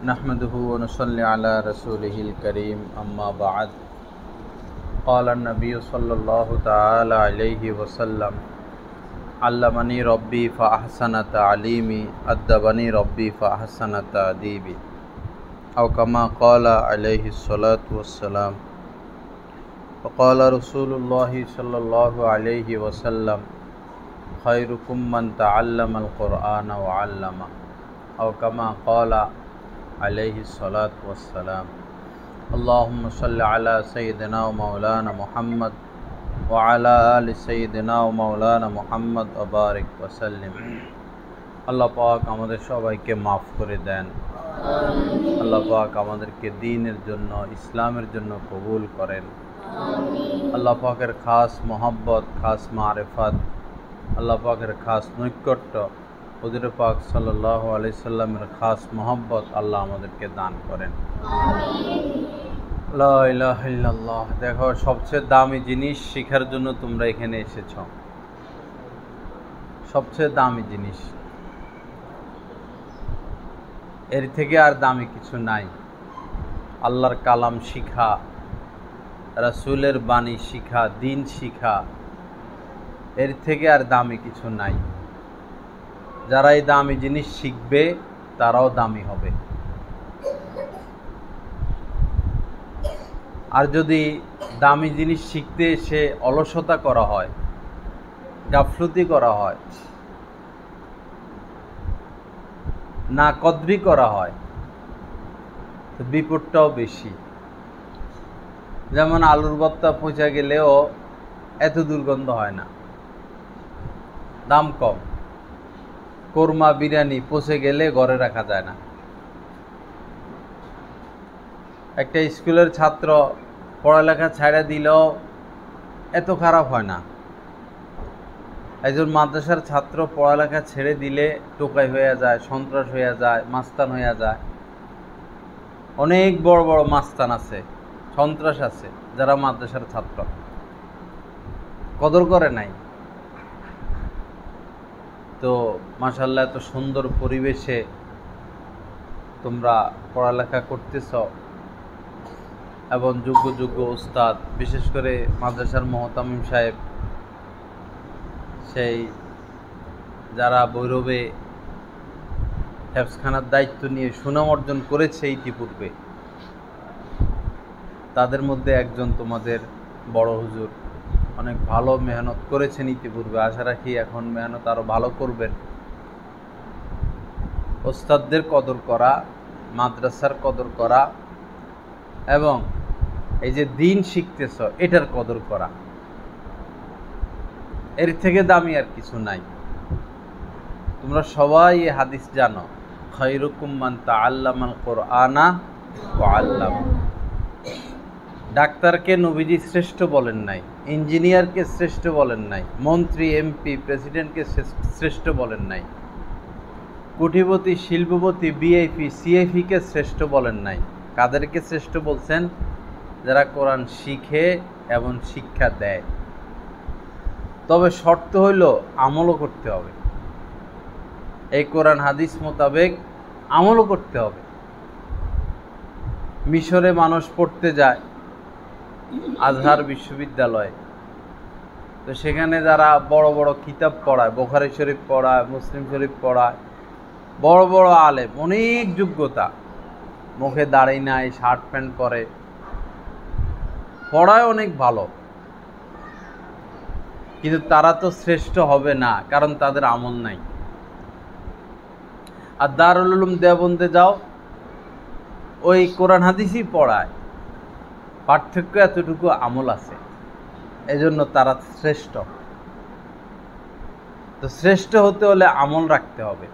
नहमदुहु व नुसल्ली अला रसूलिहिल करीम अम्मा बाद क़ाल अन्नबी सल्लल्लाहु तआला अलैहि वसल्लम अल्लमनी रब्बी फ़अहसन तालीमी अद्दबनी रब्बी फ़अहसन तादीबी औ कमा क़ाल अलैहि सलातु वस्सलाम व क़ाल रसूलुल्लाहि सल्लल्लाहु अलैहि वसल्लम खैरुकुम मन तअल्लमल क़ुरआन व अल्लमा औ कमा क़ाल अलैहि सलातु वस्सलाम। अल्लाहुम्मा सल्लि अला सय्यिदिना व मौलाना मुहम्मद व अला आलि सय्यिदिना व मौलाना मुहम्मद व बारिक व सल्लिम। আল্লাহ পাক আমাদের সবাইকে মাফ করে দেন। আল্লাহ পাক আমাদেরকে দ্বীনের জন্য ইসলামের জন্য কবুল করেন। আল্লাহ পাকের খাস মোহাব্বত, খাস মারিফাত, আল্লাহ পাকের খাস নৈকট্য, হুজুর পাক সাল্লাল্লাহু আলাইহি সাল্লামের খাস মোহাব্বত আল্লাহ আমাদেরকে দান করেন। লা ইলাহা ইল্লাল্লাহ। দেখো, সবচেয়ে দামি জিনিস শেখার জন্য তোমরা এখানে এসেছ। সবচেয়ে দামি জিনিস, এর থেকে আর দামি কিছু নাই। আল্লাহর কালাম শিখা, রাসূলের বাণী শিখা, দিন শিখা, এর থেকে আর দামি কিছু নাই। যারা এই দামি জিনিস শিখবে তারাও দামি হবে। আর যদি দামি জিনিস শিখতে এসে অলসতা করা হয়, গাফলতি করা হয়, না কদরি করা হয়, তো বিপদটাও বেশি। যেমন আলুর ভর্তা পচে গেলেও এত দুর্গন্ধ হয় না, দাম কম। কোরমা বিরিয়ানি পচে গেলে ঘরে রাখা যায় না। একটা স্কুলের ছাত্র পড়ালেখা ছাড়া দিলেও এত খারাপ হয় না। একজন মাদ্রাসার ছাত্র পড়ালেখা ছেড়ে দিলে টোকাই হয়ে যায়, সন্ত্রাস হয়ে যায়, মাস্তান হয়ে যায়। অনেক বড় বড় মাস্তান আছে, সন্ত্রাস আছে, যারা মাদ্রাসার ছাত্র কদর করে নাই। তো মাশাআল্লাহ, এত সুন্দর পরিবেশে তোমরা পড়ালেখা করতেছ এবং যোগ্য যোগ্য উস্তাদ, বিশেষ করে মাদ্রাসার মুহতামিম সাহেব, সেই যারা ভৈরবে হেফজখানার দায়িত্ব নিয়ে সুনাম অর্জন করেছে ইতিপূর্বে, তাদের মধ্যে একজন তোমাদের বড় হুজুর। অনেক ভালো মেহনত করেছেন ইতিপূর্বে, আশা রাখি এখন মেহনত আরও ভালো করবেন। ওস্তাদদের কদর করা, মাদ্রাসার কদর করা এবং এই যে দিন শিখতেছ এটার কদর করা, এর থেকে দামি আর কিছু নাই। তোমরা সবাই এই হাদিস জানো, খায়রুকুম মান তাআল্লামাল কুরআনা ওয়া আল্লামা। ডাক্তারকে নবীজি শ্রেষ্ঠ বলেন নাই, ইঞ্জিনিয়ারকে শ্রেষ্ঠ বলেন নাই, মন্ত্রী, এমপি, প্রেসিডেন্টকে শ্রেষ্ঠ বলেন নাই, কোটিপতি, শিল্পপতি, বিআইপি, সিআইপিকে শ্রেষ্ঠ বলেন নাই। কাদেরকে শ্রেষ্ঠ বলছেন? যারা কোরআন শিখে এবং শিক্ষা দেয়। তবে শর্ত হইল আমলও করতে হবে, এই কোরআন হাদিস মোতাবেক আমলও করতে হবে। মিশরে মানুষ পড়তে যায় আজহার বিশ্ববিদ্যালয়ে, তো সেখানে যারা বড় বড় কিতাব পড়ায়, বুখারী শরীফ পড়ায়, মুসলিম শরীফ পড়ায়, বড় বড় আলেম, অনেক যোগ্যতা, মুখে দাড়ি নাই, শার্ট প্যান্ট পরে, পড়ায় অনেক ভালো, কিন্তু তারা তো শ্রেষ্ঠ হবে না, কারণ তাদের আমল নাই। আর দারুল উলুম দেওবন্দে যাও, ওই কোরআন হাদিসই পড়ায়, পার্থক্য এতটুকু আমল আছে, এজন্য তারা শ্রেষ্ঠ। তো শ্রেষ্ঠ হতে হলে আমল রাখতে হবে,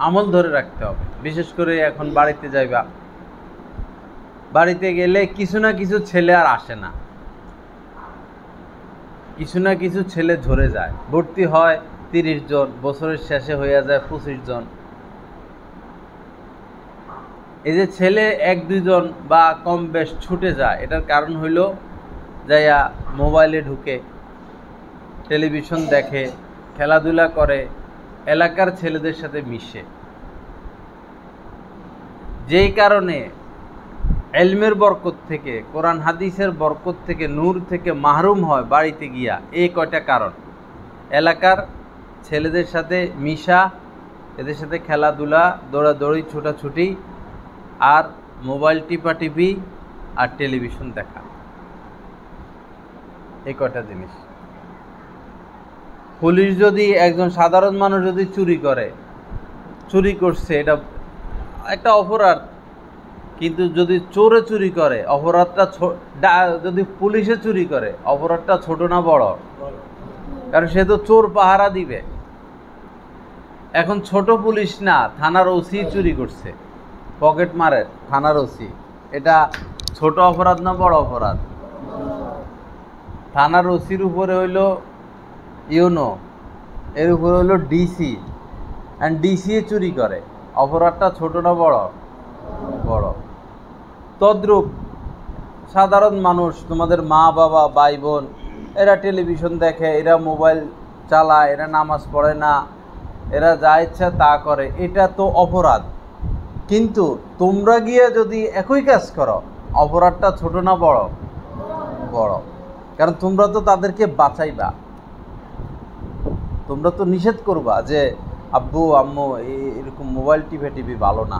আমল ধরে রাখতে হবে। বিশেষ করে এখন বাড়িতে যাইবা, বাড়িতে গেলে কিছু না কিছু ছেলে আর আসে না, কিছু না কিছু ছেলে ঝরে যায়। ভর্তি হয় 30 জন, বছরের শেষে হয়ে যায় 25 জন। এই যে ছেলে 1-2 জন বা কম বেশ ছুটে যায়, এটার কারণ হইল যাইয়া মোবাইলে ঢুকে, টেলিভিশন দেখে, খেলাধুলা করে, এলাকার ছেলেদের সাথে মিশে। যেই কারণে এলমের বরকত থেকে, কোরআন হাদিসের বরকত থেকে, নূর থেকে মাহরুম হয় বাড়িতে গিয়া। এই কয়টা কারণ: এলাকার ছেলেদের সাথে মিশা, এদের সাথে খেলাধুলা, দৌড়াদৌড়ি, ছোটাছুটি, আর মোবাইল টিপাটিপি, আর টেলিভিশন দেখা। এই কয়টা জিনিস। পুলিশ যদি, একজন সাধারণ মানুষ যদি চুরি করছে, এটা একটা অপরাধ, কিন্তু যদি চোরে চুরি করে, অপরাধটা যদি পুলিশে চুরি করে, অপরাধটা ছোট না বড়? কারণ সে তো চোর পাহারা দিবে। এখন ছোট পুলিশ না, থানার ওসি চুরি করছে, পকেট মারে থানার ওসি, এটা ছোট অপরাধ না বড় অপরাধ? থানার ওসির উপরে হইল ইউনো, এর উপরে হইল ডিসি, অ্যান্ড ডিসি চুরি করে, অপরাধটা ছোট না বড়? বড়। তদ্রূপ সাধারণ মানুষ, তোমাদের মা বাবা, ভাই বোন, এরা টেলিভিশন দেখে, এরা মোবাইল চালায়, এরা নামাজ পড়ে না, এরা যা ইচ্ছা তা করে, এটা তো অপরাধ। কিন্তু তোমরা গিয়ে যদি একই কাজ করো, অপরাধটা ছোট না বড়? বড়। কারণ তোমরা তো তাদেরকে বাঁচাইবা, তোমরা তো নিষেধ করবা যে আব্বু আম্মু এরকম মোবাইল টিভি ভালো না,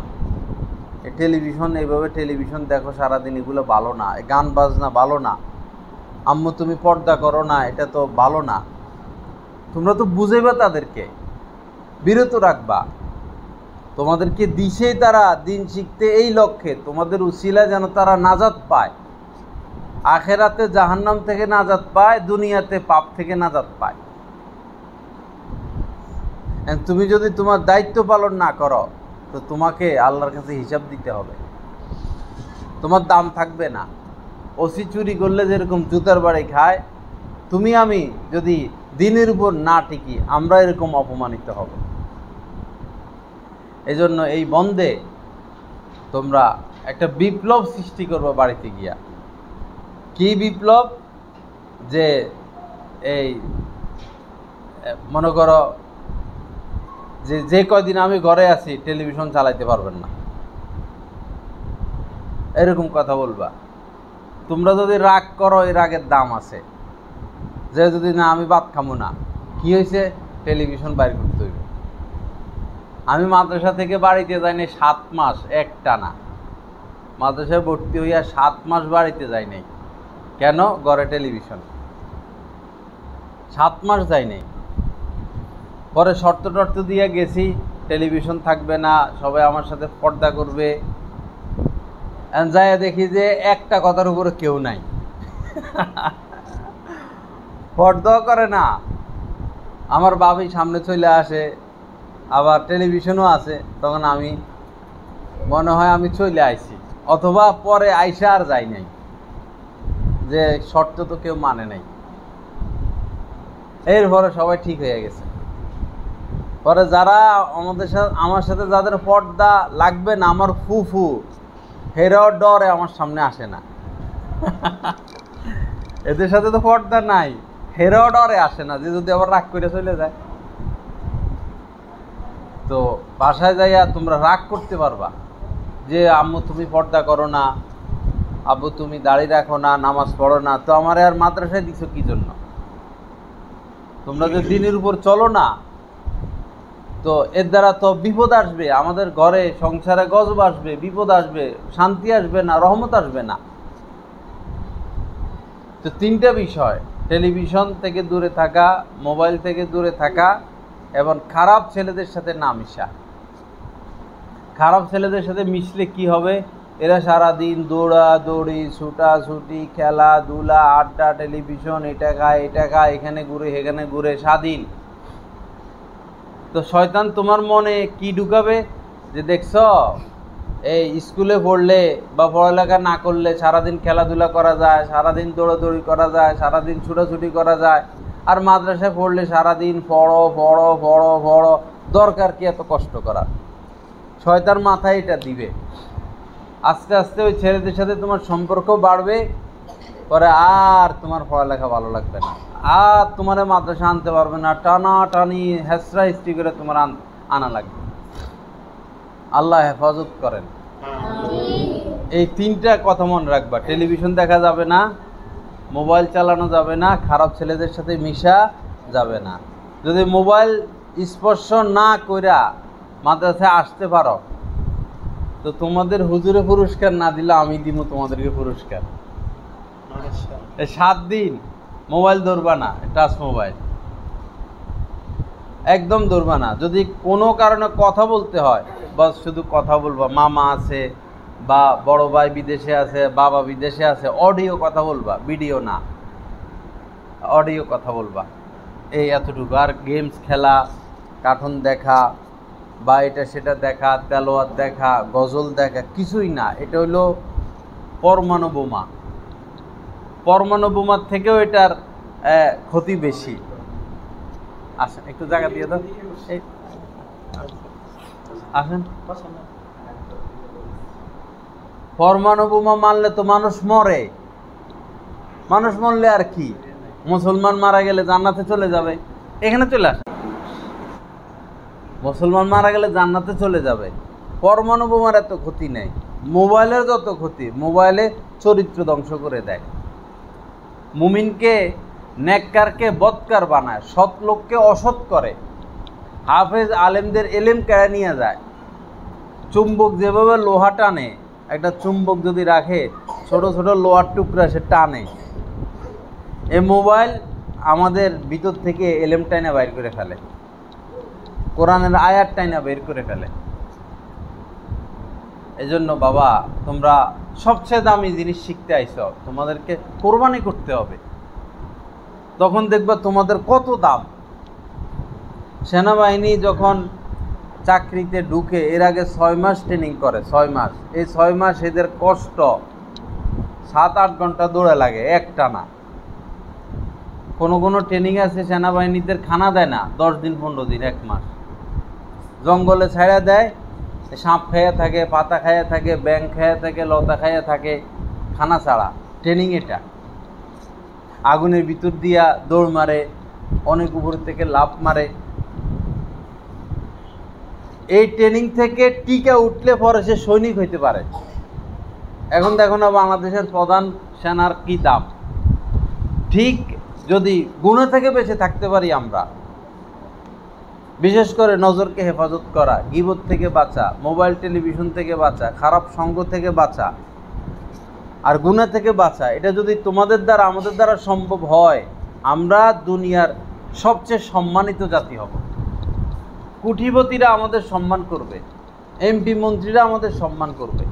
টেলিভিশন এইভাবে টেলিভিশন দেখো সারাদিন, এগুলো ভালো না, গান বাজনা ভালো না, আম্মু তুমি পর্দা করো না, এটা তো ভালো না। তোমরা তো বুঝাইবা, তাদেরকে বিরত রাখবা। তোমাদেরকে দিছেই তারা দিন শিখতে এই লক্ষ্যে, তোমাদের উসিলা যেন তারা নাজাত পায়, আখেরাতে জাহান্নাম থেকে নাজাত পায়, দুনিয়াতে পাপ থেকে নাজাত পায়। তুমি যদি তোমার দায়িত্ব পালন না করো, তো তোমাকে আল্লাহর কাছে হিসাব দিতে হবে, তোমার দাম থাকবে না। ওসি চুরি করলে যেরকম জুতার বাড়ি খায়, তুমি আমি যদি দিনের উপর না টিকি, আমরা এরকম অপমানিত হব। এজন্য এই বন্ধে তোমরা একটা বিপ্লব সৃষ্টি করবে বাড়িতে গিয়া। কি বিপ্লব? যে এই মনে করো যে কয়দিন আমি ঘরে আছি, টেলিভিশন চালাইতে পারবেন না, এরকম কথা বলবা। তোমরা যদি রাগ করো, এই রাগের দাম আছে। যে যদি না আমি ভাত খামো না, কি হয়েছে? টেলিভিশন বাইর করতে হইবে। আমি মাদ্রাসা থেকে বাড়িতে যাই নাই 7 মাস একটানা, মাদ্রাসায় ভর্তি হইয়া 7 মাস বাড়িতে যাই নাই। কেন? ঘরে টেলিভিশন। 7 মাস যাই নাই। পরে শর্ত টর্ত দিয়ে গেছি, টেলিভিশন থাকবে না, সবাই আমার সাথে পর্দা করবে। যাইয়া দেখি যে একটা কথার উপরে কেউ নাই, পর্দাও করে না। আমার বাবি সামনে চলে আসে, আবার টেলিভিশনও আছে, তখন আমি মনে হয় আমি চলে আইছি, অথবা পরে আইসা আর যাই নাই, যে শর্ত তো কেউ মানে নাই। এরপরে সবাই ঠিক হয়ে গেছে। পরে যারা আমার সাথে যাদের পর্দা লাগবে না, আমার ফুফু, হেরাও ডরে আমার সামনে আসে না। এদের সাথে তো পর্দা নাই, হেরাও ডরে আসে না, যে যদি আবার রাগ করে চলে যায়। তো বাসায় যাইয়া তোমরা রাগ করতে পারবা যে আম্মু তুমি পর্দা করো না, আব্বু তুমি দাড়ি রাখো না, নামাজ পড়ো না, তো আমার আর মাদ্রাসায় দিছো কি জন্য? তোমরা যে দিনের উপর চলো না, তো এর দ্বারা তো বিপদ আসবে, আমাদের ঘরে সংসারে গজব আসবে, বিপদ আসবে, শান্তি আসবে না, রহমত আসবে না। তো 3টা বিষয়: টেলিভিশন থেকে দূরে থাকা, মোবাইল থেকে দূরে থাকা, এবং খারাপ ছেলেদের সাথে না মিশা। খারাপ ছেলেদের সাথে মিশলে কি হবে? এরা সারাদিন দৌড়াদৌড়ি, ছুটাছুটি, খেলাধুলা, আড্ডা, টেলিভিশন, এটা খায়, এখানে ঘুরে, এখানে ঘুরে, স্বাধীন। তো শয়তান তোমার মনে কি ঢুকাবে? যে দেখছ, এই স্কুলে পড়লে বা পড়ালেখা না করলে সারাদিন খেলাধুলা করা যায়, সারাদিন দৌড়াদৌড়ি করা যায়, সারাদিন ছুটাছুটি করা যায়, আর মাদ্রাসায় পড়লে সারাদিন পড়ো পড়ো পড়ো পড়ো, দরকার কি এত কষ্ট করা? শয়তান মাথায় এটা দিবে। আস্তে আস্তে ওই ছেলেদের সাথে তোমার সম্পর্ক বাড়বে, পরে আর তোমার পড়ালেখা ভালো লাগবে না, আর তোমার মাদ্রাসা আনতে পারবে না, টানা টানি হেসরা হিস্ট্রি করে তোমার আনা লাগবে। আল্লাহ হেফাজত করেন। এই তিনটা কথা মনে রাখবা। টেলিভিশন দেখা যাবে না, মোবাইল চালানো যাবে না, খারাপ ছেলেদের সাথে মিশা যাবে না। যদি মোবাইল স্পর্শ না কইরা মাদ্রাসায় আসতে পারো তো তোমাদের হুজুরে পুরস্কার না দিলে আমি দিব তোমাদেরকে পুরস্কার। 7 দিন মোবাইল ধরবা না, টাচ মোবাইল একদম ধরবা না। যদি কোনো কারণে কথা বলতে হয় বাস শুধু কথা বলবা, মামা আছে বা বড় ভাই বিদেশে আছে, বাবা বিদেশে আছে, অডিও কথা বলবা, ভিডিও না, অডিও কথা বলবা, এই এতটুকু। আর গেমস খেলা, কার্টুন দেখা বা এটা সেটা দেখা, তেলাওয়াত দেখা, গজল দেখা কিছুই না। এটা হলো পরমাণু বোমা। পরমাণু বোমার থেকেও এটার ক্ষতি বেশি। আসেন একটু জায়গা দিয়ে দাও, আসেন। পরমাণু বোমা মারলে তো মানুষ মরে, মানুষ মরলে আর কি, মুসলমান মারা গেলে জান্নাতে চলে যাবে। এখানে চলে আসে, মুসলমান মারা গেলে জান্নাতে চলে যাবে। পরমাণু বোমার এত ক্ষতি নেই। মোবাইলের যত ক্ষতি, মোবাইলে চরিত্র ধ্বংস করে দেয়, মুমিনকে নেককারকে বদকার বানায়, সৎ লোককে অসৎ করে, হাফেজ আলেমদের এলেম কেড়ে নিয়ে যায়। চুম্বক যেভাবে লোহা টানে, একটা চুম্বক যদি রাখে ছোট ছোট লোহার টুকরা সে টানে, এই মোবাইল আমাদের ভিতর থেকে এলেম টাইনা বাইর করে ফেলে, কোরআনের আয়াত টাইনা বের করে ফেলে। এজন্য বাবা তোমরা সবচেয়ে দামি জিনিস শিখতে আইছো, তোমাদেরকে কোরবানি করতে হবে, তখন দেখবা তোমাদের কত দাম। সেনাবাহিনী যখন চাকরিতে ঢুকে এর আগে 6 মাস ট্রেনিং করে, 6 মাস। এই 6 মাস এদের কষ্ট, 7-8 ঘন্টা দৌড়ে লাগে একটানা। কোনো কোনো ট্রেনিং আছে সেনাবাহিনীদের খানা দেয় না 10 দিন 15 দিন 1 মাস, জঙ্গলে ছাড়া দেয়, সাপ খাইয়া থাকে, পাতা খাইয়া থাকে, ব্যাং খাইয়া থাকে, লতা খাইয়া থাকে, খানা ছাড়া ট্রেনিং। এটা আগুনের ভিতর দিয়া দৌড় মারে, অনেক উপর থেকে লাফ মারে। এই ট্রেনিং থেকে টিকে উঠলে পরে সে সৈনিক হইতে পারে। এখন দেখো না বাংলাদেশের প্রধান সেনার কি দাম। ঠিক যদি গুনাহ থেকে বেঁচে থাকতে পারি আমরা, বিশেষ করে নজরকে হেফাজত করা, গীবত থেকে বাঁচা, মোবাইল টেলিভিশন থেকে বাঁচা, খারাপ সঙ্গ থেকে বাঁচা, আর গুনাহ থেকে বাঁচা, এটা যদি তোমাদের দ্বারা আমাদের দ্বারা সম্ভব হয়, আমরা দুনিয়ার সবচেয়ে সম্মানিত জাতি হব। কোটিপতিরা আমাদের সম্মান করবে, এমপি মন্ত্রীরা আমাদের সম্মান করবে।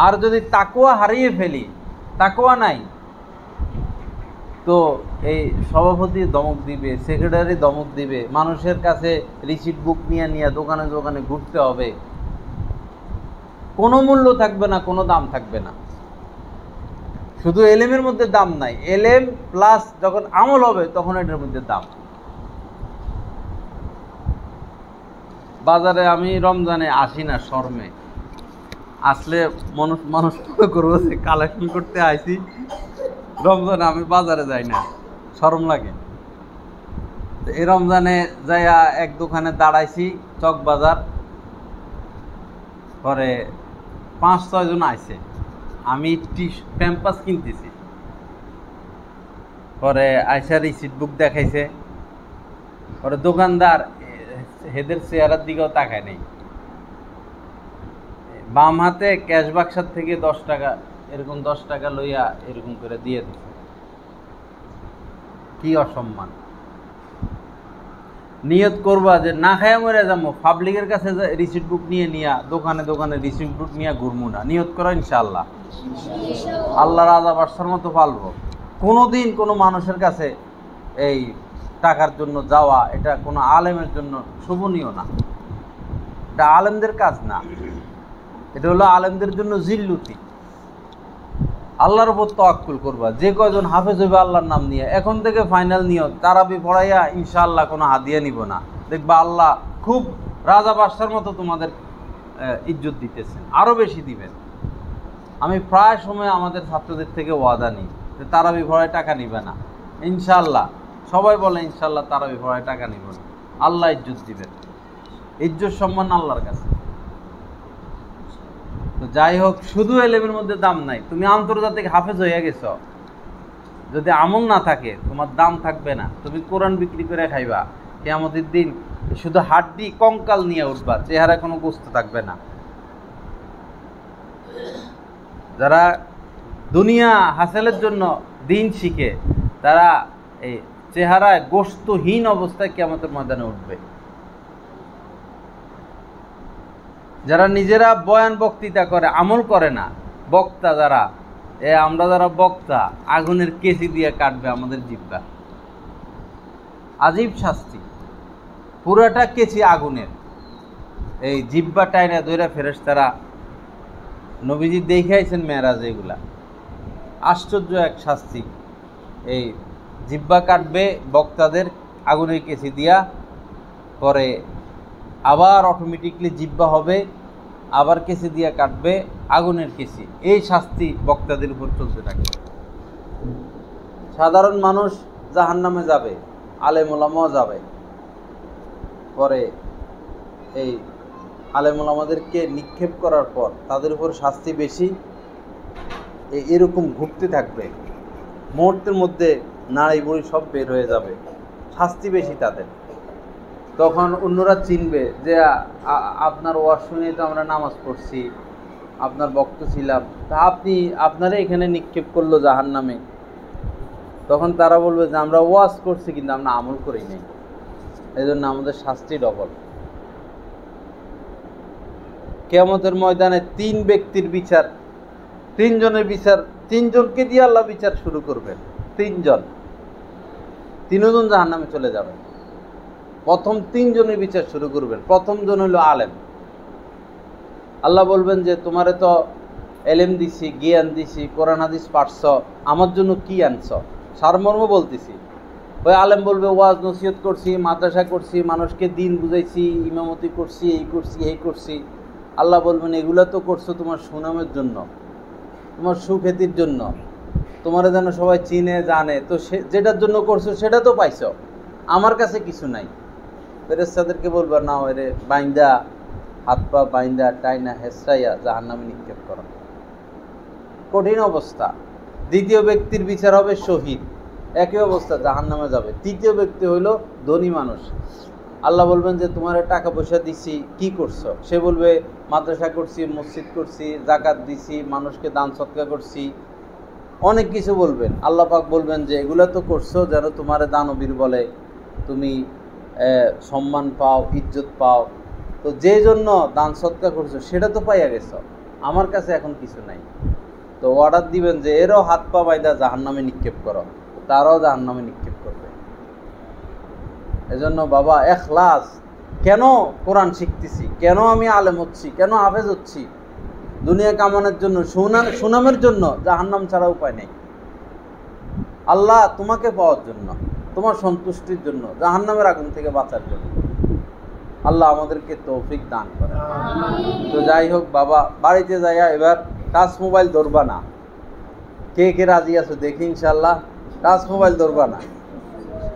আর যদি তাকওয়া হারিয়ে ফেলি, তাকওয়া নাই, তো এই সভাপতি ধমক দিবে, সেক্রেটারি ধমক দিবে, মানুষের কাছে রিসিট বুক নিয়ে নিয়ে দোকানে দোকানে ঘুরতে হবে, কোনো মূল্য থাকবে না, কোনো দাম থাকবে না। শুধু এলেমের মধ্যে দাম নাই, এলেম প্লাস যখন আমল হবে তখন এটার মধ্যে দাম। বাজারে আমি রমজানে আসি না, শর্মে আসলে মানুষ করবো যে কালেকশন করতে আইছি, রমজানে আমি বাজারে যাই না, শরম লাগে। এই রমজানে যাইয়া এক দোকানে দাঁড়াইছি, চক বাজার, পরে 5-6 জন আইছে, আমি প্যাম্পাস কিনতেছি, পরে আইসা রিসিট বুক দেখাইছে, পরে দোকানদার হেদের চেহারার দিকেও তাকায় নেই, বাম হাতে ক্যাশ বাক্সার থেকে 10 টাকা, এরকম 10 টাকা লইয়া এরকম করে দিয়ে দিচ্ছে। কি অসম্মান! নিয়ত করবা যে না খাইয়া মরে যাবো, পাবলিকের কাছে রিসিট বুক নিয়ে নিয়া দোকানে দোকানে রিসিট বুক নিয়ে ঘুরবো না। নিয়ত করো ইনশাআল্লাহ, আল্লাহ রাজা বাদশার মতো পালবো। কোনোদিন কোনো মানুষের কাছে এই টাকার জন্য যাওয়া, এটা কোনো আলেমের জন্য শোভনীয় না, এটা আলেমদের কাজ না, এটা হলো আলেমদের জন্য জিল্লুতি। আল্লাহর উপর তাওয়াক্কুল করবা। যে কয়জন হাফেজ হইবে আল্লাহর নাম নিয়ে, এখন থেকে ফাইনাল নিয়ত, তারাবি পড়াইয়া ইনশাআল্লাহ কোনো হাদিয়া নিব না, দেখবা আল্লাহ খুব রাজা বাদশার মতো তোমাদের ইজ্জত দিতেছেন, আরও বেশি দিবেন। আমি প্রায় সময় আমাদের ছাত্রদের থেকে ওয়াদা নিই যে তারাবি পড়ায় টাকা নিবে না, ইনশাআল্লাহ। সবাই বলে ইনশাআল্লাহ তারাবি পড়ায় টাকা নিব না, আল্লাহ ইজ্জত দিবেন। ইজ্জত সম্মান আল্লাহর কাছে। তো যাই হোক, শুধু এলেমের মধ্যে দাম নাই। তুমি আন্তর্জাতিক হাফেজ হয়ে গেছ, যদি আমল না থাকে তোমার দাম থাকবে না। তুমি কোরআন বিক্রি করে খাইবা, কিয়ামতের দিন শুধু হাড্ডি কঙ্কাল নিয়ে উঠবা, চেহারা কোনো গোস্ত থাকবে না। যারা দুনিয়া হাসিলের জন্য দিন শিখে, তারা এই চেহারায় গোস্তহীন অবস্থায় কিয়ামতের ময়দানে উঠবে। যারা নিজেরা বয়ান বক্তৃতা করে, আমল করে না, বক্তা যারা, আমরা যারা বক্তা, আগুনের কেচি দিয়ে কাটবে আমাদের জিহ্বা। আজীব শাস্তি, পুরাটা কেচি আগুনের। এই জিহ্বা টাইনা ধইরা ফেরেশতারা, নবীজি দেখাইছেন মেরাজ, এগুলা আশ্চর্য এক শাস্তি। এই জিহ্বা কাটবে বক্তাদের আগুনের কেচি দিয়া, পরে আবার অটোমেটিকলি জিহ্বা হবে, আবার কেচি দিয়া কাটবে আগুনের কেচি। এই শাস্তি বক্তাদের উপর চলতে থাকে। সাধারণ মানুষ জাহান্নামে যাবে, আলেম ওলামাও যাবে। পরে এই আলেম ওলামাদেরকে নিক্ষেপ করার পর তাদের উপর শাস্তি বেশি। এরকম ঘুরতে থাকবে, মুহূর্তের মধ্যে নাড়ি বুড়ি সব বের হয়ে যাবে, শাস্তি বেশি তাদের। তখন অন্যরা চিনবে যে আপনার ওয়াজ শুনে তো আমরা নামাজ পড়ছি, আপনার বক্তা ছিলাম, তা আপনারা এখানে নিক্ষেপ করলো জাহান্নামে। তখন তারা বলবে যে আমরা ওয়াজ করছি কিন্তু আমরা আমল করি নাই, এই জন্য আমাদের শাস্তি ডবল। কিয়ামতের ময়দানে তিন ব্যক্তির বিচার, তিনজনের বিচার, তিনজনকে দিয়ে আল্লাহ বিচার শুরু করবেন। তিনজন জাহান্নামে চলে যাবে। প্রথম তিনজনের বিচার শুরু করবেন। প্রথম জন হলো আলেম। আল্লাহ বলবেন যে তোমারে তো এলেম দিছি, জ্ঞান দিছি, কোরআন হাদিস পাঠছ, আমার জন্য কি আনছ? সারমর্ম বলতেছি। ওই আলেম বলবে ওয়াজ নসিহত করছি, মাদ্রাসা করছি, মানুষকে দিন বুঝাইছি, ইমামতি করছি, এই করছি। আল্লাহ বলবেন এগুলা তো করছো তোমার সুনামের জন্য, তোমার সুখ্যাতির জন্য, তোমার যেন সবাই চিনে জানে, তো যেটার জন্য করছো সেটা তো পাইছ, আমার কাছে কিছু নাই। ফেরেশতাদেরকে বলবা না, ওরে বাইন্দা, হাত পা বাইন্দা টাইনা হেসরাইয়া জাহান্নামে নিক্ষেপ করো। কঠিন অবস্থা। দ্বিতীয় ব্যক্তির বিচার হবে শহীদ, একই অবস্থা, জাহান্নামে যাবে। তৃতীয় ব্যক্তি হইল ধনী মানুষ। আল্লাহ বলবেন যে তোমার টাকা পয়সা দিছি, কি করছো? সে বলবে মাদ্রাসা করছি, মসজিদ করছি, জাকাত দিছি, মানুষকে দান সৎকার করছি, অনেক কিছু বলবেন। আল্লাহ পাক বলবেন যে এগুলো তো করছো যেন তোমার দানবীর বলে, তুমি সম্মান পাও, ইজ্জত পাও, তো যে জন্য দান সৎকার করছো সেটা তো পাইয়া গেছো, আমার কাছে এখন কিছু নাই। তো অর্ডার দিবেন যে এরও হাত পা বাইদা জাহান্নামে নিক্ষেপ করো, তারাও জাহান্নামে নিক্ষেপ করবে। এজন্য বাবা ইখলাস, কেন কোরআন শিখতেছি, কেন আমি আলেম হচ্ছি, কেন হাফেজ হচ্ছি? দুনিয়া কামানোর জন্য, সুনামের জন্য, জাহান্নাম ছাড়া উপায় নেই। আল্লাহ তোমাকে পাওয়ার জন্য, তোমার সন্তুষ্টির জন্য, জাহান্নামের আগুন থেকে বাঁচার জন্য। আল্লাহ আমাদেরকে তৌফিক দান করে। তো যাই হোক বাবা, বাড়িতে যাইয়া এবার টাচ মোবাইল ধরবা না। কে কে রাজি আছো দেখি ইনশাল্লাহ। টাচ মোবাইল ধরবা না।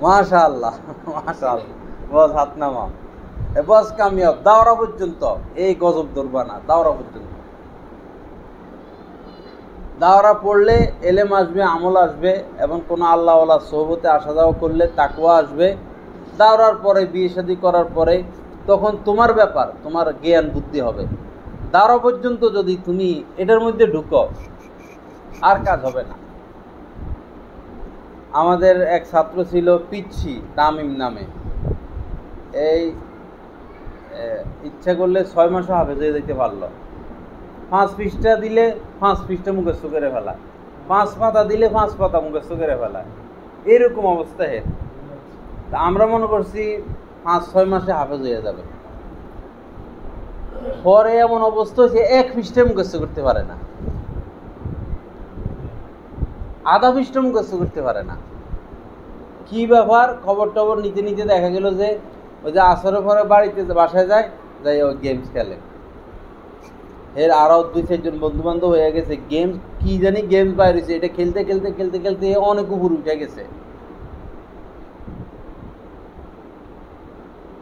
মাশাআল্লাহ, মাশাআল্লাহ। বস হাত নামা, বস কামিয়াব। দাওরা পর্যন্ত এই গজব ধরবা না, দাওরা পর্যন্ত। দাওরা পড়লে এলেম আসবে, আমল আসবে, এবং কোনো আল্লাহওয়ালা সোহবতে আসা যাওয়া করলে তাকওয়া আসবে। দাওরার পরে, বিয়ে শাদী করার পরে, তখন তোমার ব্যাপার, তোমার জ্ঞান বুদ্ধি হবে। দাওরা পর্যন্ত যদি তুমি এটার মধ্যে ঢুকো, আর কাজ হবে না। আমাদের এক ছাত্র ছিল পিচ্ছি তামিম নামে, এই ইচ্ছা করলে 6 মাসও হাফেজ হয়ে যেতে পারলো। 5 পৃষ্ঠা দিলে 5 পৃষ্ঠা মুখস্থ করে ফেলা, 5 পাতা দিলে 5 পাতা মুখস্থ করে ফেলা, এরকম অবস্থা। তা আমরা মনে করছি 5-6 মাসে হাফেজ হয়ে যাবে। পরে এমন অবস্থা হয়েছে 1 পৃষ্ঠা মুখস্থ করতে পারে না, আধা পৃষ্ঠা মুখস্থ করতে পারে না। কি ব্যাপার? খবর টবর নিতে নিতে দেখা গেল যে ওই যে আসরের পরে বাড়িতে বাসায় যায়, যাই ওই গেমস খেলে। এর আরও 2-4 জন বন্ধু বান্ধব হয়ে গেছে, গেমস কি জানি গেমস বাইর হয়েছে, এটা খেলতে খেলতে খেলতে খেলতে অনেক উপর উঠে গেছে।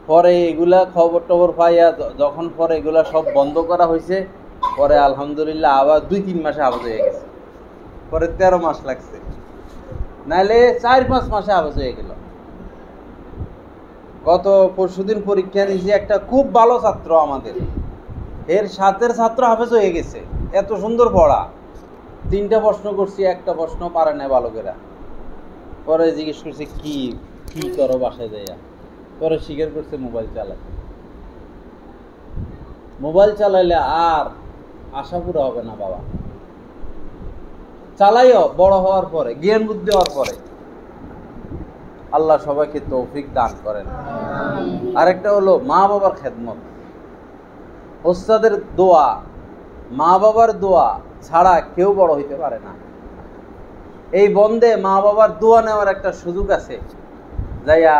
পরে এগুলা খবর টবর পাইয়া যখন পরে এগুলা সব বন্ধ করা হয়েছে, পরে আলহামদুলিল্লাহ আবার 2-3 মাসে হাফেজ হয়ে গেছে। পরে 13 মাস লাগছে, নাইলে 4-5 মাসে হাফেজ হয়ে গেল। গত পরশুদিন পরীক্ষা নিয়েছি, একটা খুব ভালো ছাত্র আমাদের, এর সাথের ছাত্র হাফেজ হয়ে গেছে। এত সুন্দর পড়া, 3টা প্রশ্ন করছি, একটা প্রশ্ন পারে না বালকেরা। পরে জিজ্ঞেস করছে কি কি করো বাসায় যাইয়া, পরে স্বীকার করছে মোবাইল চালায়। মোবাইল চালাইলে আর আশা পুরো হবে না বাবা, চালাইও বড় হওয়ার পরে, জ্ঞান বুদ্ধি হওয়ার পরে। আল্লাহ সবাইকে তৌফিক দান করেন। আরেকটা হলো মা বাবার খেদমত, ওস্তাদের দোয়া, মা বাবার দোয়া ছাড়া কেউ বড় হইতে পারে না। এই বন্ধে মা বাবার দোয়া নেওয়ার একটা সুযোগ আছে। যাইয়া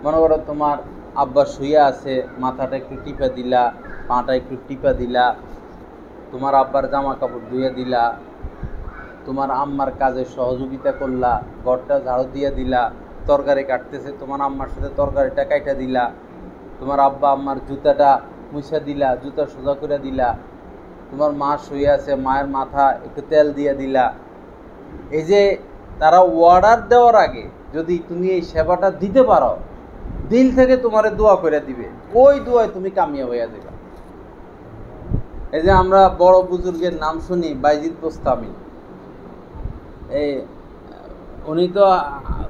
মনে করো তোমার আব্বা শুয়ে আছে, মাথাটা একটু টিপা দিলা, পাটা একটু টিপা দিলা, তোমার আব্বার জামা কাপড় ধুয়ে দিলা, তোমার আম্মার কাজে সহযোগিতা করলা, ঘরটা ঝাড়ু দিয়ে দিলা, তরকারি কাটতেছে তোমার আম্মার সাথে তরকারিটা কাইটা দিলা, তোমার আব্বা আম্মার জুতাটা মুছা দিলা, জুতা সোজা করে দিলা, তোমার মা শুয়ে আছে, মায়ের মাথা একটু তেল দিয়ে দিলা। এই যে তারা অর্ডার দেওয়ার আগে যদি তুমি এই সেবাটা দিতে পারো, দিল থেকে তোমারে দোয়া করে দিবে, ওই দোয়ায় তুমি কামিয়াব হইয়া দিবা। এই যে আমরা বড় বুজুর্গের নাম শুনি, বাইজিদ বোস্তামি, এই উনি তো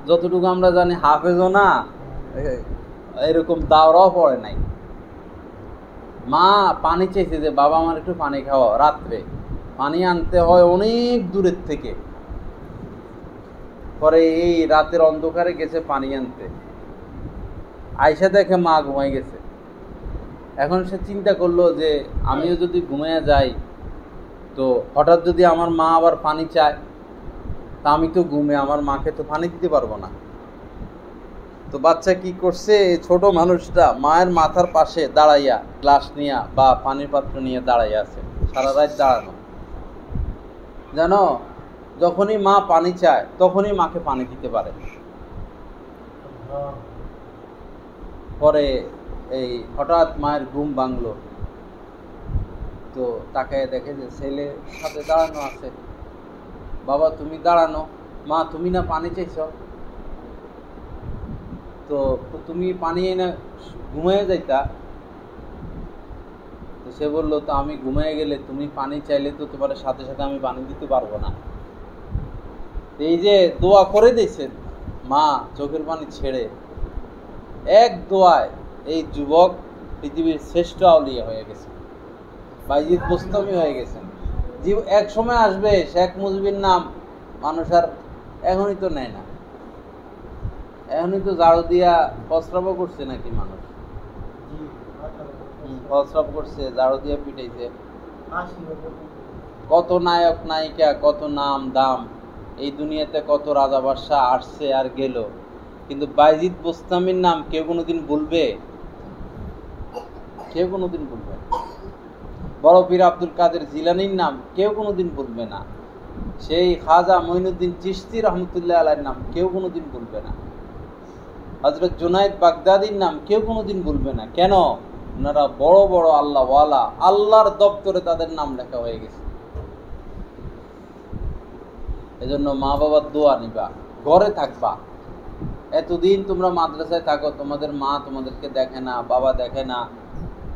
যতটুকু আমরা জানি হাফেজও না, এরকম দাওরাও পড়ে নাই। মা পানি চাইছে যে বাবা আমার একটু পানি খাওয়াও, রাত্রে পানি আনতে হয় অনেক দূরের থেকে। পরে এই রাতের অন্ধকারে গেছে পানি আনতে, আয়সা দেখে মা ঘুমাই গেছে। এখন সে চিন্তা করলো যে আমিও যদি ঘুমাইয়া যাই, তো হঠাৎ যদি আমার মা আবার পানি চায়, তা আমি তো ঘুমে আমার মাকে তো পানি দিতে পারবো না। তো বাচ্চা কি করছে, ছোট মানুষটা মায়ের মাথার পাশে দাঁড়াইয়া গ্লাস নিয়ে বা পানির পাত্র নিয়ে দাঁড়াইয়া আছে, সারা রাত দাঁড়ানো। জানো, যখনই মা পানি চায় তখনই মাকে পানি দিতে পারে। পরে এই হঠাৎ মায়ের ঘুম ভাঙলো, তো তাকায় দেখে যে ছেলে সাথে দাঁড়ানো আছে। বাবা তুমি দাঁড়ানো, মা তুমি না পানি চাইছ, তো তুমি পানি এনে ঘুমিয়ে যাইতা। তো সে বললো, তো আমি ঘুমিয়ে গেলে তুমি পানি চাইলে তো তোমার সাথে সাথে আমি পানি দিতে পারবো না। এই যে দোয়া করে দিয়েছেন মা চোখের পানি ছেড়ে, এক দোয়ায় এই যুবক পৃথিবীর শ্রেষ্ঠ আউলিয়া হয়ে গেছে, বাইজিদ বোস্তামি হয়ে গেছেন। এক সময় আসবে শেখ মুজিবের নাম মানুষ আর এখনই তো নেয় না, এখনই তো ঝাড়ু দিয়া প্রস্রাবও করছে নাকি মানুষ, প্রস্রাব করছে, ঝাড়ু দিয়া পিটাইছে। কত নায়ক নায়িকা, কত নাম দাম, এই দুনিয়াতে কত রাজা বাদশাহ আসছে আর গেল, কিন্তু বাইজিদ বোস্তামির নাম কেউ কোনোদিন ভুলবে? কেউ কোনোদিন ভুলবে না। বড় পীর আব্দুল কাদের জিলানির নাম কেউ কোনোদিন ভুলবে না। সেই খাজা মঈনুদ্দিন চিশতি রহমতুল্লাহ আলাইহির নাম কেউ কোনোদিন ভুলবে না। হযরত জুনায়েদ বাগদাদির নাম কেউ কোনোদিন ভুলবে না। কেন? ওনারা বড় বড় আল্লাহওয়ালা, আল্লাহর দপ্তরে তাদের নাম লেখা হয়ে গেছে। এজন্য মা বাবার দোয়া নিবা, ঘরে থাকবা। এতদিন তোমরা মাদ্রাসায় থাকো, তোমাদের মা তোমাদেরকে দেখে না, বাবা দেখে না,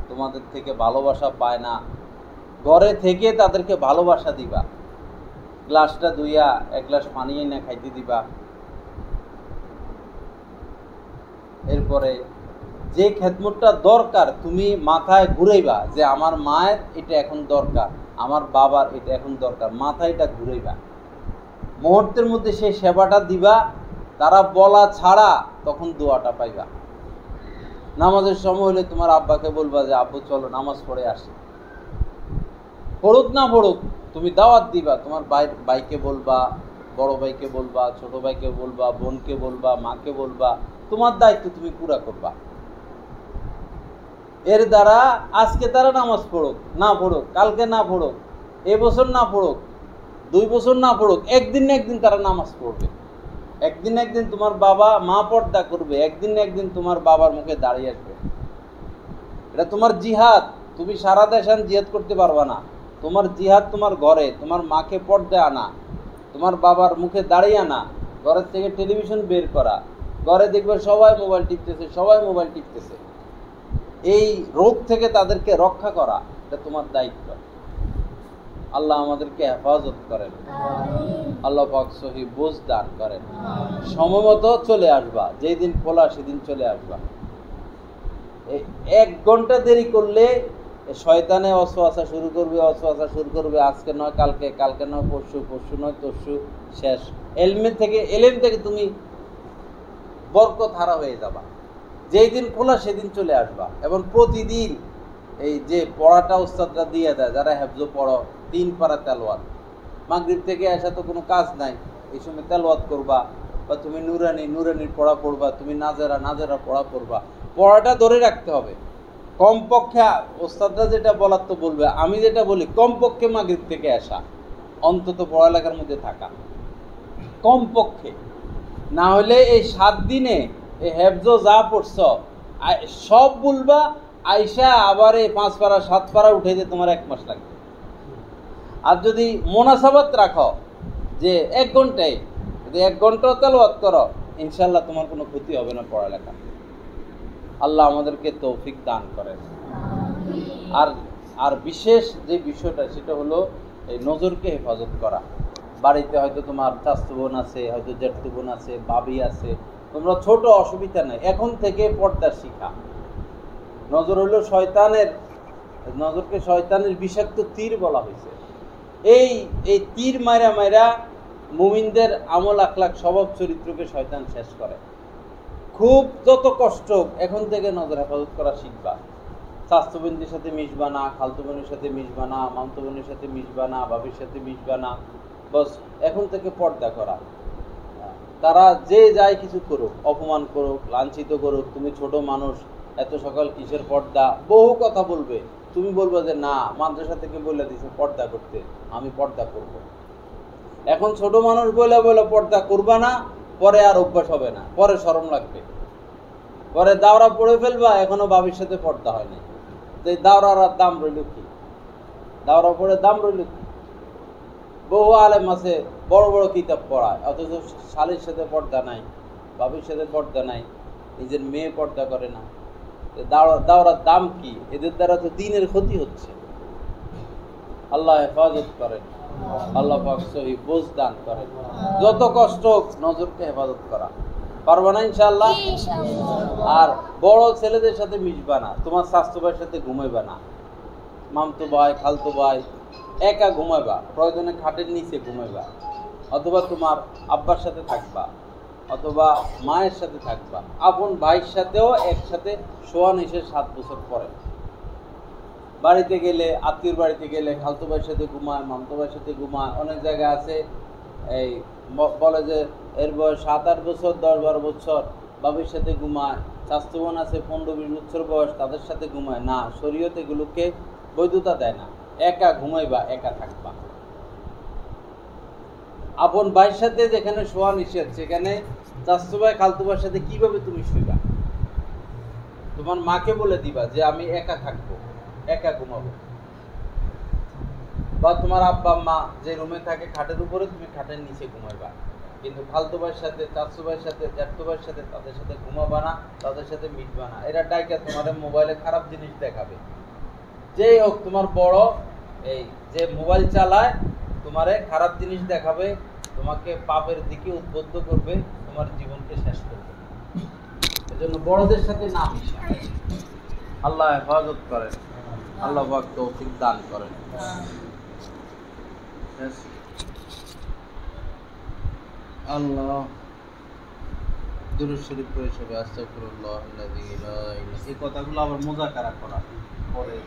তোমাদের থেকে ভালোবাসা পায় না। ঘরে থেকে তাদেরকে ভালোবাসা দিবা, গ্লাসটা ধুইয়া এক গ্লাস পানি এনে খাইতে দিবা। এরপরে যে খেদমতটা দরকার তুমি মাথায় ঘুরাইবা যে আমার মায়ের এটা এখন দরকার, আমার বাবার এটা এখন দরকার, মাথায় এটা ঘুরাইবা। মুহূর্তের মধ্যে সেই সেবাটা দিবা, তারা বলা ছাড়া তখন দোয়াটা পাইবা। নামাজের সময় হলে তোমার আব্বাকে বলবা যে আব্বু চলো নামাজ পড়ে আসি, পড়ুক না পড়ুক তুমি দাওয়াত দিবা। তোমার ভাইকে বলবা, বড় ভাইকে বলবা, ছোট ভাইকে বলবা, বোনকে বলবা, মাকে বলবা, তোমার দায়িত্ব তুমি পুরা করবা। এর দ্বারা আজকে তারা নামাজ পড়ুক না পড়ুক, কালকে না পড়ুক, এবছর না পড়ুক, 2 বছর না পড়ুক, একদিন না একদিন তারা নামাজ পড়বে। একদিন না একদিন তোমার বাবা মা পর্দা করবে, একদিন না একদিন তোমার বাবার মুখে দাঁড়িয়ে আসবে। এটা তোমার জিহাদ, তুমি সারা দেশান জিহাদ করতে পারবা না। তোমার জিহাদ তোমার ঘরে, তোমার মাকে পর্দায় আনা, তোমার বাবার মুখে দাঁড়িয়ে আনা, ঘরের থেকে টেলিভিশন বের করা, ঘরে দেখবে সবাই মোবাইল টিপতেছে, সবাই মোবাইল টিপতেছে, এই রোগ থেকে তাদেরকে রক্ষা করা, এটা তোমার দায়িত্ব। আল্লাহ আমাদেরকে হেফাজত করেন, আল্লাহ পাক সহি বুঝ দান করেন। সময়মতো চলে আসবা, যেই দিন খোলা সেদিন চলে আসবা। 1 ঘন্টা দেরি করলে শয়তানে ওয়াসওয়াসা শুরু করবে, আজকে নয় কালকে, কালকে নয় পরশু, পরশু নয় তরশু, শেষ। এলেম থেকে তুমি বরকত হারা হয়ে যাবা। যেই দিন খোলা সেদিন চলে আসবা। এবং প্রতিদিন এই যে পড়াটা উস্তাদরা দিয়ে দেয়, যারা হেফজ পড়ো, 3 পারা তেলাওয়াত, মাগরিব থেকে আসা তো কোনো কাজ নাই, এই সময় তেলাওয়াত করবা, বা তুমি নুরানির পড়া পড়বা, তুমি নাজেরা পড়া পড়বা। পড়াটা ধরে রাখতে হবে। কমপক্ষে ওস্তাদরা যেটা বলার তো বলবে, আমি যেটা বলি কমপক্ষে মাগরিব থেকে আসা, অন্তত পড়ালেখার মধ্যে থাকা কমপক্ষে। না হলে এই 7 দিনে এই হেফজ যা পড়ছ সব বলবা, আইসা আবার এই 5 পারা 7 পারা উঠে যে তোমার 1 মাস লাগবে। আর যদি মোনাসাবাত রাখো যে 1 ঘন্টায়, যদি 1 ঘন্টা তেলাওয়াত করো, ইনশাল্লাহ তোমার কোনো ক্ষতি হবে না পড়ালেখা। আল্লাহ আমাদেরকে তৌফিক দান করেন। আর বিশেষ যে বিষয়টা, সেটা হলো এই নজরকে হেফাজত করা। বাড়িতে হয়তো তোমার চাচতো বোন আছে, হয়তো জ্যাঠতো বোন আছে, ভাবি আছে, তোমরা ছোট, অসুবিধা নেই, এখন থেকে পর্দা শিখা। নজর হলো নজরকে শয়তানের বিষাক্ত তীর বলা হয়েছে। এই তীর মাইরা মুমিনদের আমল আখলাক স্বভাব চরিত্রকে শয়তান শেষ করে। খুব যত কষ্ট, এখন থেকে নজর হেফাজত করা শিখবা। চাচতো বোনদের সাথে মিশবা না, খালতো বোনের সাথে মিশবা না, মামতো বোনের সাথে মিশবা না, বাবির সাথে মিশবা না। বস এখন থেকে পর্দা করা। তারা যে যাই কিছু করুক, অপমান করুক, লাঞ্ছিত করুক, তুমি ছোট মানুষ, এত সকাল কিসের পর্দা, বহু কথা বলবে, তুমি বলবে যে না, মাদ্রাসা থেকে বলে দিছে পর্দা করতে, আমি পর্দা করব। এখন ছোট মানুষ বলে পর্দা করবা না, পরে আর অভ্যাস হবে না, পরে শরম লাগবে, পরে দাওরা পড়ে ফেলবা, এখনো বাবির সাথে পর্দা হয়নি। এই দাওরার আর দাম রইল কি? দাওরা পড়ে দাম রইল কি? বহু আলেম আছে বড় বড় কিতাব পড়ায়, অথচ শালীর সাথে পর্দা নাই, বাবির সাথে পর্দা নাই, নিজের মেয়ে পর্দা করে না। দাওরার দাম কি? এদের দ্বারা তো দ্বীনের ক্ষতি হচ্ছে। আল্লাহ হেফাজত করেন, আল্লাহ পাক সহি বুঝ দান করেন। যত কষ্ট হোক, নজরকে হেফাজত করা পারবা না ইনশাআল্লাহ। আর বড় ছেলেদের সাথে মিশবা না, তোমার স্বাস্থ্য ভাইয়ের সাথে ঘুমাইবা না, মামতো ভাই খালতো ভাই, একা ঘুমাইবা, প্রয়োজনে খাটের নিচে ঘুমাইবা, অথবা তোমার আব্বার সাথে থাকবা, অথবা মায়ের সাথে থাকবা। আপন ভাইয়ের সাথেও একসাথে শোয়া নিষেধ 7 বছর পরে। বাড়িতে গেলে, আত্মীয়র বাড়িতে গেলে খালতো ভাইয়ের সাথে ঘুমায়, মামতো ভাইয়ের সাথে ঘুমায়। অনেক জায়গায় আছে এই বলে যে এর বয়স 7-8 বছর, 10-12 বছর, বাবির সাথে ঘুমায়। চাচতো বোন আছে 15-20 বছর বয়স, তাদের সাথে ঘুমায় না। শরীয়ত এগুলোকে বৈধতা দেয় না। একা ঘুমাইবা, একা থাকবা। আপন ভাইয়ের সাথে যেখানে শোয়া নিষেধ, সেখানে চাচতো ভাই খালতো ভাইয়ের সাথে কিভাবে তুমি শুইবা? তোমার মাকে বলে দিবা যে আমি একা থাকবো, একা ঘুমাবো। বা তোমার আব্বা মা যে রুমে থাকে খাটের উপরে, তুমি খাটের নিচে ঘুমাইবা। কিন্তু খালতো ভাইয়ের সাথে, চাচতো ভাইয়ের সাথে, জ্যাঠতো ভাইয়ের সাথে, তাদের সাথে ঘুমাবা না, তাদের সাথে মিশবা না। এরা ডাইকা তোমার মোবাইলে খারাপ জিনিস দেখাবে। যেই হোক, তোমার বড় এই যে মোবাইল চালায়, তোমারে খারাপ জিনিস দেখাবে, তোমাকে পাপের দিকে উদ্বুদ্ধ করবে, তোমার জীবনকে শেষ করবে। এজন্য বড়দের সাথে না মিশা। আল্লাহ হেফাজত করেন, আল্লাহ পাক তৌফিক দান করেন। আল্লাহ দুরূদ শরীফ পড়ে সবাই আস্তাগফিরুল্লাহ আল্লাযী লা ইলাহা। এই কথাগুলো আবার মুযাকারা করা পরে।